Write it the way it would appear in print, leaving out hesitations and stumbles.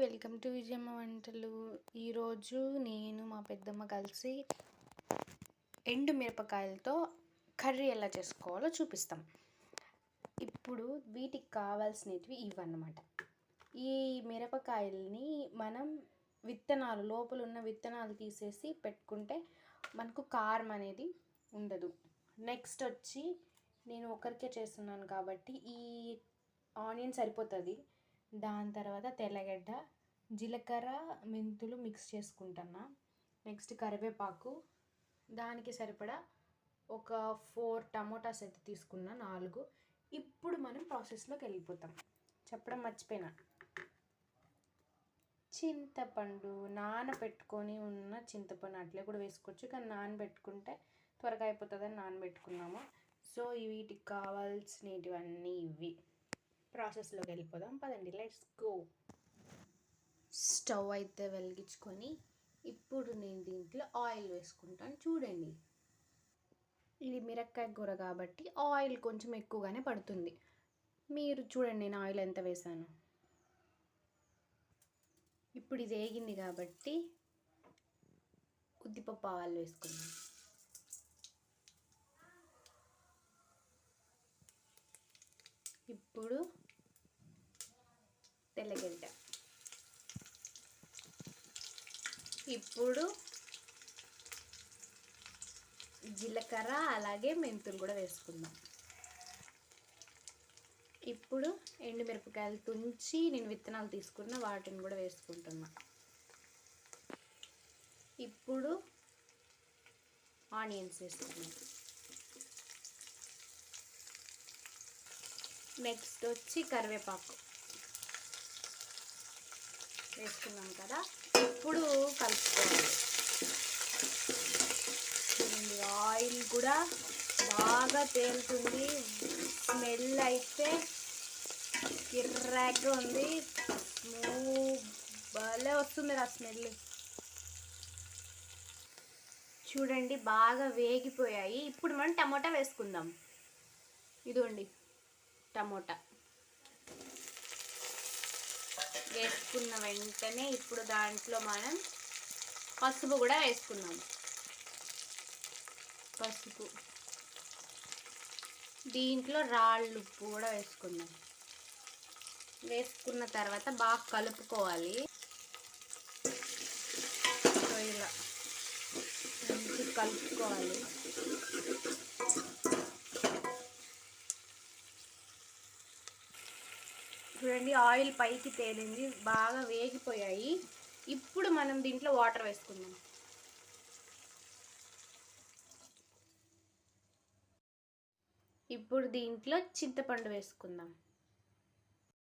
Welcome to Vijayamma వంటలు. ఈరోజు నేను మా పెద్దమ్మ కలిసి ఎండు మిరపకాయలతో కర్రీ ఎలా చేసుకోవాలో చూపిస్తాం. ఇప్పుడు వీటికి కావాల్సినవి ఇవన్నమాట. ఈ మిరపకాయల్ని మనం విత్తనాలు లోపల ఉన్న విత్తనాలు తీసేసి పెట్టుకుంటే మనకు కారం అనేది ఉండదు. నెక్స్ట్ వచ్చి నేను ఒకరికే చేస్తున్నాను కాబట్టి ఈ ఆనియన్ సరిపోతుంది. దాని తర్వాత తెల్లగడ్డ, జీలకర్ర, మెంతులు మిక్స్ చేసుకుంటున్నా. నెక్స్ట్ కరివేపాకు, దానికి సరిపడా ఒక 4 టమోటాస్ అయితే తీసుకున్నా, 4. ఇప్పుడు మనం ప్రాసెస్లోకి వెళ్ళిపోతాం. చెప్పడం మర్చిపోయినా, చింతపండు నానబెట్టుకొని ఉన్న చింతపండు అట్లే కూడా వేసుకోవచ్చు, కానీ నానబెట్టుకుంటే త్వరగా అయిపోతుందని నానబెట్టుకున్నాము. సో వీటికి కావాల్సినవన్నీ ఇవి. ప్రాసెస్లోకి వెళ్ళిపోదాం పదండి, లెట్స్ గో. స్టవ్ అయితే వెలిగించుకొని ఇప్పుడు నేను దీంట్లో ఆయిల్ వేసుకుంటాను. చూడండి, ఇది మిరపకాయ కూర కాబట్టి ఆయిల్ కొంచెం ఎక్కువగానే పడుతుంది. మీరు చూడండి నేను ఆయిల్ ఎంత వేసాను. ఇప్పుడు ఇది వేగింది కాబట్టి ఉద్దిపప్పు ఆవాలు వేసుకుందాం. ఇప్పుడు తెల్లగడ్డ, ఇప్పుడు జీలకర్ర అలాగే మెంతులు కూడా వేసుకుందాం. ఇప్పుడు ఎండుమిరపకాయలు తుంచి నేను విత్తనాలు తీసుకున్న వాటిని కూడా వేసుకుంటున్నా. ఇప్పుడు ఆనియన్స్ వేసుకున్నాం. నెక్స్ట్ వచ్చి కరివేపాకు వేసుకున్నాం కదా, ఇప్పుడు కలుపుకోవాలి. ఆయిల్ కూడా బాగా తేలుతుంది, స్మెల్ అయితే కిర్రాక్గా ఉంది, భలే వస్తుంది ఆ స్మెల్. చూడండి బాగా వేగిపోయాయి. ఇప్పుడు మనం టమోటా వేసుకుందాం. ఇదిగోండి టమోటా వేసుకున్న వెంటనే ఇప్పుడు దాంట్లో మనం పసుపు కూడా వేసుకున్నాం. పసుపు, దీంట్లో రాళ్ళు ఉప్పు కూడా వేసుకుందాం. వేసుకున్న తర్వాత బాగా కలుపుకోవాలి. ఇలా మంచిగా కలుపుకోవాలి. చూడండి ఆయిల్ పైకి తేలింది, బాగా వేగిపోయాయి. ఇప్పుడు మనం దీంట్లో వాటర్ వేసుకుందాం. ఇప్పుడు దీంట్లో చింతపండు వేసుకుందాం.